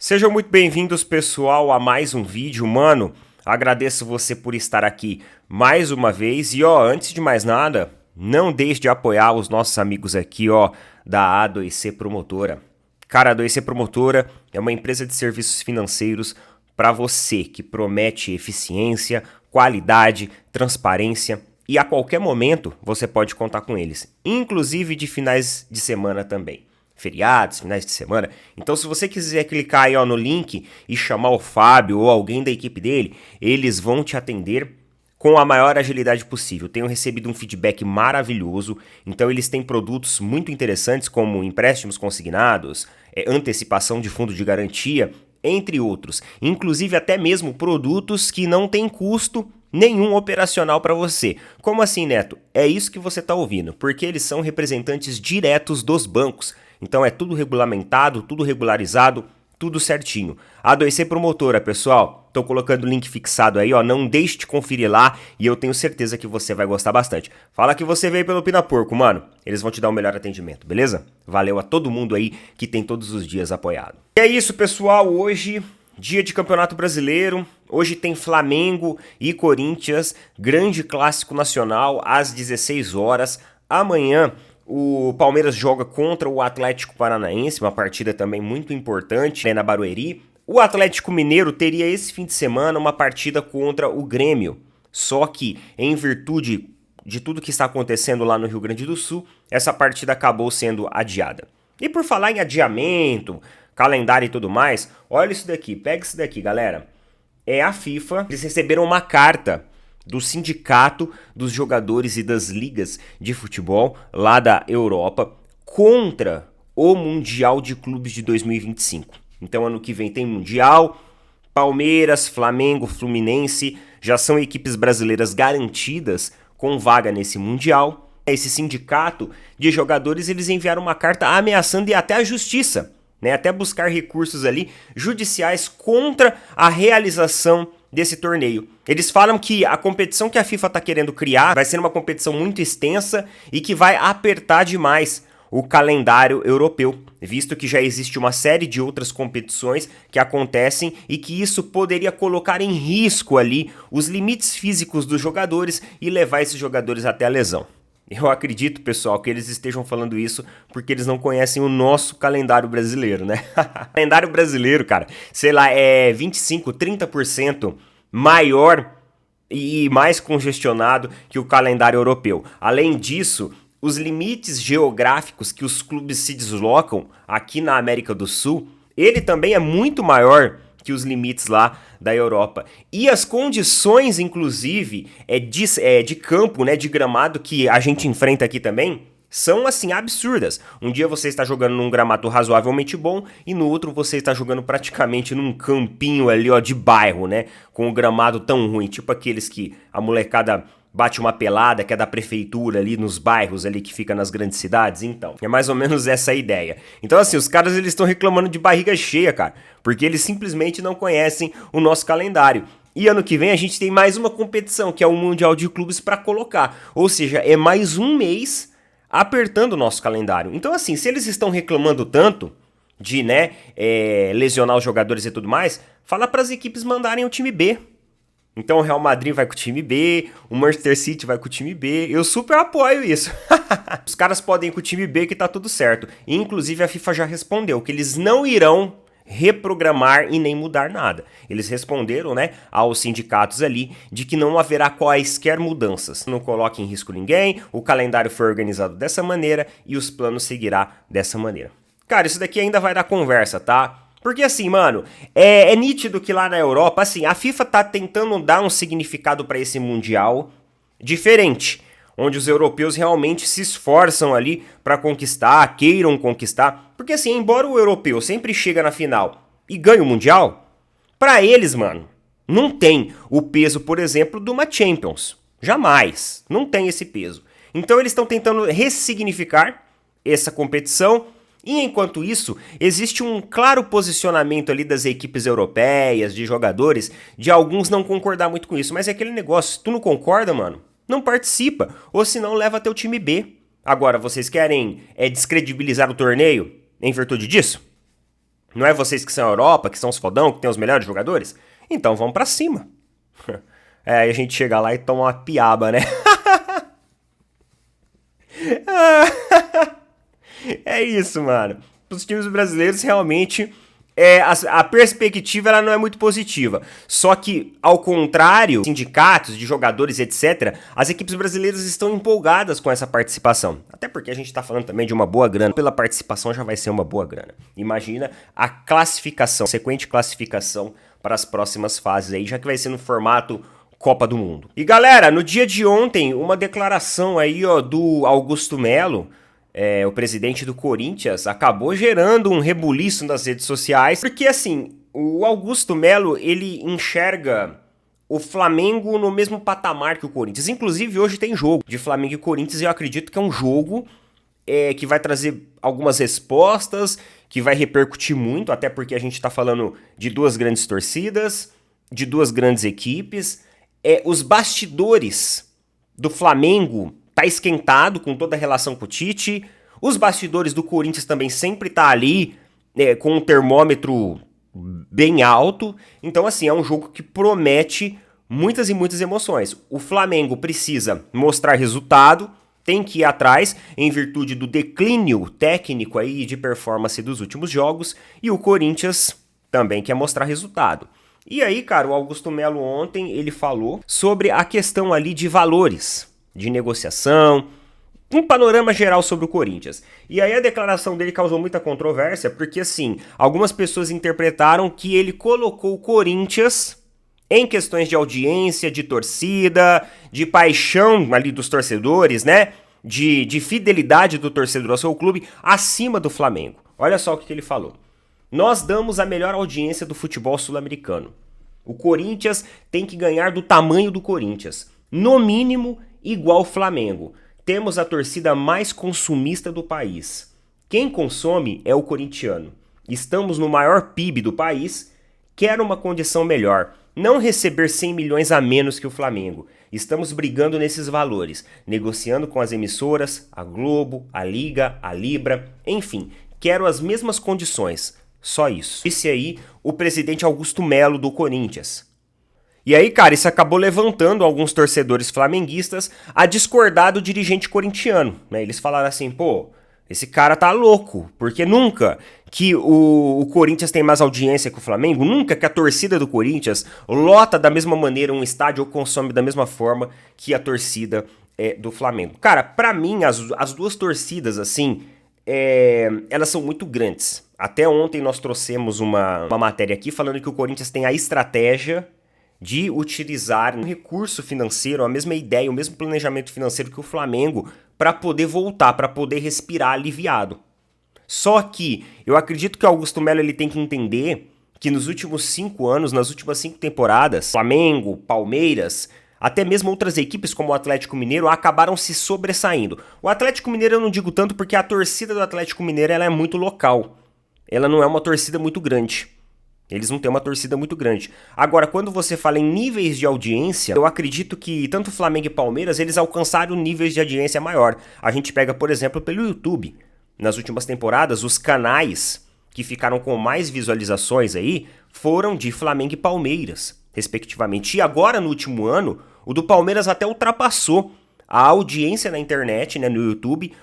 Sejam muito bem-vindos, pessoal, a mais um vídeo. Mano, agradeço você por estar aqui mais uma vez. E, antes de mais nada, não deixe de apoiar os nossos amigos aqui, da A2C Promotora. Cara, a A2C Promotora é uma empresa de serviços financeiros para você que promete eficiência, qualidade, transparência e a qualquer momento você pode contar com eles, inclusive de finais de semana também. Feriados, finais de semana. Então, se você quiser clicar aí no link e chamar o Fábio ou alguém da equipe dele, eles vão te atender com a maior agilidade possível. Tenho recebido um feedback maravilhoso. Então, eles têm produtos muito interessantes como empréstimos consignados, antecipação de fundo de garantia, entre outros. Inclusive até mesmo produtos que não têm custo nenhum operacional para você. Como assim, Neto? É isso que você está ouvindo, porque eles são representantes diretos dos bancos. Então é tudo regulamentado, tudo regularizado, tudo certinho. A2C Promotora, pessoal, tô colocando o link fixado aí, não deixe de conferir lá e eu tenho certeza que você vai gostar bastante. Fala que você veio pelo Pina Porco, mano. Eles vão te dar o melhor atendimento, beleza? Valeu a todo mundo aí que tem todos os dias apoiado. E é isso, pessoal, hoje, dia de Campeonato Brasileiro, hoje tem Flamengo e Corinthians, grande clássico nacional, às 16 horas, amanhã o Palmeiras joga contra o Atlético Paranaense, uma partida também muito importante, na Barueri. O Atlético Mineiro teria esse fim de semana uma partida contra o Grêmio. Só que, em virtude de tudo que está acontecendo lá no Rio Grande do Sul, essa partida acabou sendo adiada. E por falar em adiamento, calendário e tudo mais, olha isso daqui, pega isso daqui, galera. É a FIFA, eles receberam uma carta do Sindicato dos Jogadores e das Ligas de Futebol lá da Europa contra o Mundial de Clubes de 2025. Então ano que vem tem Mundial, Palmeiras, Flamengo, Fluminense já são equipes brasileiras garantidas com vaga nesse Mundial. Esse sindicato de jogadores, eles enviaram uma carta ameaçando e até a justiça, até buscar recursos ali judiciais contra a realização desse torneio. Eles falam que a competição que a FIFA está querendo criar vai ser uma competição muito extensa e que vai apertar demais o calendário europeu, visto que já existe uma série de outras competições que acontecem e que isso poderia colocar em risco ali os limites físicos dos jogadores e levar esses jogadores até a lesão. Eu acredito, pessoal, que eles estejam falando isso porque eles não conhecem o nosso calendário brasileiro, né? O calendário brasileiro, cara, sei lá, é 25, 30% maior e mais congestionado que o calendário europeu. Além disso, os limites geográficos que os clubes se deslocam aqui na América do Sul, ele também é muito maior que os limites lá da Europa. E as condições, inclusive, de campo, de gramado que a gente enfrenta aqui também, são assim absurdas. Um dia você está jogando num gramado razoavelmente bom e no outro você está jogando praticamente num campinho ali, de bairro, com o gramado tão ruim, tipo aqueles que a molecada bate uma pelada, que é da prefeitura ali nos bairros ali que fica nas grandes cidades. Então, é mais ou menos essa a ideia. Então assim, os caras eles estão reclamando de barriga cheia, cara, porque eles simplesmente não conhecem o nosso calendário. E ano que vem a gente tem mais uma competição, que é o Mundial de Clubes para colocar. Ou seja, é mais um mês apertando o nosso calendário. Então assim, se eles estão reclamando tanto de, lesionar os jogadores e tudo mais, fala para as equipes mandarem o time B. Então o Real Madrid vai com o time B, o Manchester City vai com o time B, eu super apoio isso. Os caras podem ir com o time B que tá tudo certo. E, inclusive a FIFA já respondeu que eles não irão reprogramar e nem mudar nada. Eles responderam, aos sindicatos ali de que não haverá quaisquer mudanças. Não coloque em risco ninguém, o calendário foi organizado dessa maneira e os planos seguirá dessa maneira. Cara, isso daqui ainda vai dar conversa, tá? Porque assim, mano, é nítido que lá na Europa, assim, a FIFA tá tentando dar um significado para esse Mundial diferente, onde os europeus realmente se esforçam ali para conquistar, queiram conquistar. Porque assim, embora o europeu sempre chega na final e ganha o Mundial, para eles, mano, não tem o peso, por exemplo, de uma Champions. Jamais. Não tem esse peso. Então eles estão tentando ressignificar essa competição. E enquanto isso, existe um claro posicionamento ali das equipes europeias, de jogadores, de alguns não concordar muito com isso. Mas é aquele negócio, se tu não concorda, mano, não participa, ou senão leva teu time B. Agora, vocês querem descredibilizar o torneio em virtude disso? Não é vocês que são a Europa, que são os fodão, que tem os melhores jogadores? Então vamos pra cima. Aí a gente chega lá e toma uma piaba, né? É isso, mano. Os times brasileiros realmente a perspectiva ela não é muito positiva. Só que, ao contrário, sindicatos de jogadores, etc., as equipes brasileiras estão empolgadas com essa participação. Até porque a gente está falando também de uma boa grana. Pela participação já vai ser uma boa grana. Imagina a classificação, sequente classificação para as próximas fases aí, já que vai ser no formato Copa do Mundo. E galera, no dia de ontem, uma declaração aí, ó, do Augusto Melo, o presidente do Corinthians, acabou gerando um rebuliço nas redes sociais, porque assim, o Augusto Melo, ele enxerga o Flamengo no mesmo patamar que o Corinthians. Inclusive, hoje tem jogo de Flamengo e Corinthians e eu acredito que é um jogo que vai trazer algumas respostas, que vai repercutir muito, até porque a gente tá falando de duas grandes torcidas, de duas grandes equipes. Os bastidores do Flamengo tá esquentado com toda a relação com o Tite. Os bastidores do Corinthians também sempre tá ali com um termômetro bem alto. Então, assim, é um jogo que promete muitas e muitas emoções. O Flamengo precisa mostrar resultado, tem que ir atrás em virtude do declínio técnico aí de performance dos últimos jogos. E o Corinthians também quer mostrar resultado. E aí, cara, o Augusto Melo ontem, ele falou sobre a questão ali de valores, de negociação, um panorama geral sobre o Corinthians. E aí a declaração dele causou muita controvérsia, porque assim, algumas pessoas interpretaram que ele colocou o Corinthians em questões de audiência, de torcida, de paixão ali dos torcedores, né? De fidelidade do torcedor ao seu clube, acima do Flamengo. Olha só o que ele falou. Nós damos a melhor audiência do futebol sul-americano. O Corinthians tem que ganhar do tamanho do Corinthians. No mínimo, igual o Flamengo. Temos a torcida mais consumista do país. Quem consome é o corintiano. Estamos no maior PIB do país. Quero uma condição melhor. Não receber 100 milhões a menos que o Flamengo. Estamos brigando nesses valores. Negociando com as emissoras, a Globo, a Liga, a Libra. Enfim, quero as mesmas condições. Só isso. Esse aí, o presidente Augusto Melo do Corinthians. E aí, cara, isso acabou levantando alguns torcedores flamenguistas a discordar do dirigente corintiano, né? Eles falaram assim, pô, esse cara tá louco, porque nunca que o Corinthians tem mais audiência que o Flamengo, nunca que a torcida do Corinthians lota da mesma maneira um estádio ou consome da mesma forma que a torcida do Flamengo. Cara, pra mim, as duas torcidas, assim, elas são muito grandes. Até ontem nós trouxemos uma matéria aqui falando que o Corinthians tem a estratégia de utilizar um recurso financeiro, a mesma ideia, o mesmo planejamento financeiro que o Flamengo para poder voltar, para poder respirar aliviado. Só que eu acredito que o Augusto Melo ele tem que entender que nos últimos 5 anos, nas últimas 5 temporadas, Flamengo, Palmeiras, até mesmo outras equipes como o Atlético Mineiro acabaram se sobressaindo. O Atlético Mineiro eu não digo tanto porque a torcida do Atlético Mineiro ela é muito local. Ela não é uma torcida muito grande. Eles não têm uma torcida muito grande. Agora, quando você fala em níveis de audiência, eu acredito que tanto Flamengo e Palmeiras, eles alcançaram níveis de audiência maior. A gente pega, por exemplo, pelo YouTube. Nas últimas temporadas, os canais que ficaram com mais visualizações aí foram de Flamengo e Palmeiras, respectivamente. E agora, no último ano, o do Palmeiras até ultrapassou a audiência na internet, né, no YouTube,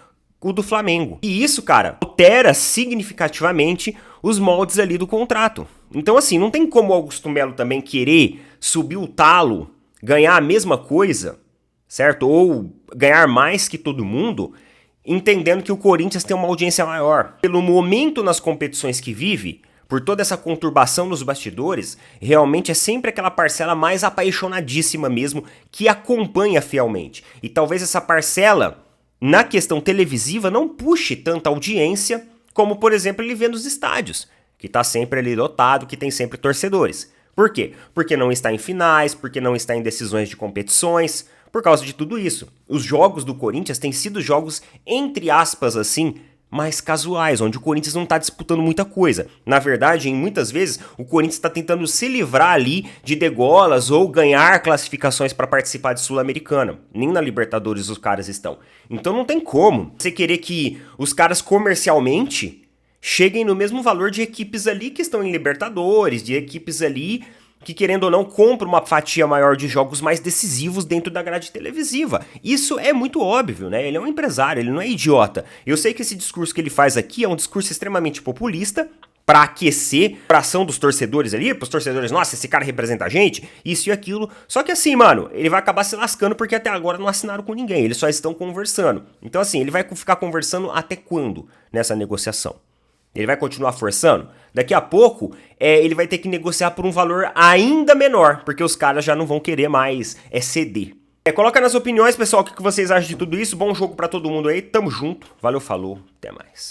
o do Flamengo. E isso, cara, altera significativamente os moldes ali do contrato. Então, assim, não tem como o Augusto Melo também querer subir o talo, ganhar a mesma coisa, certo? Ou ganhar mais que todo mundo, entendendo que o Corinthians tem uma audiência maior. Pelo momento nas competições que vive, por toda essa conturbação nos bastidores, realmente é sempre aquela parcela mais apaixonadíssima mesmo que acompanha fielmente. E talvez essa parcela, na questão televisiva, não puxe tanta audiência como, por exemplo, ele vê nos estádios, que está sempre ali lotado, que tem sempre torcedores. Por quê? Porque não está em finais, porque não está em decisões de competições, por causa de tudo isso. Os jogos do Corinthians têm sido jogos, entre aspas, assim, mais casuais, onde o Corinthians não está disputando muita coisa. Na verdade, em muitas vezes, o Corinthians está tentando se livrar ali de degolas ou ganhar classificações para participar de Sul-Americana. Nem na Libertadores os caras estão. Então não tem como você querer que os caras comercialmente cheguem no mesmo valor de equipes ali que estão em Libertadores, de equipes ali que, querendo ou não, compram uma fatia maior de jogos mais decisivos dentro da grade televisiva. Isso é muito óbvio, né? Ele é um empresário, ele não é idiota. Eu sei que esse discurso que ele faz aqui é um discurso extremamente populista, para aquecer a ação dos torcedores ali, pros torcedores, nossa, esse cara representa a gente, isso e aquilo. Só que assim, mano, ele vai acabar se lascando porque até agora não assinaram com ninguém, eles só estão conversando. Então assim, ele vai ficar conversando até quando nessa negociação? Ele vai continuar forçando? Daqui a pouco, ele vai ter que negociar por um valor ainda menor, porque os caras já não vão querer mais ceder. Coloca nas opiniões, pessoal, o que vocês acham de tudo isso. Bom jogo pra todo mundo aí, tamo junto, valeu, falou, até mais.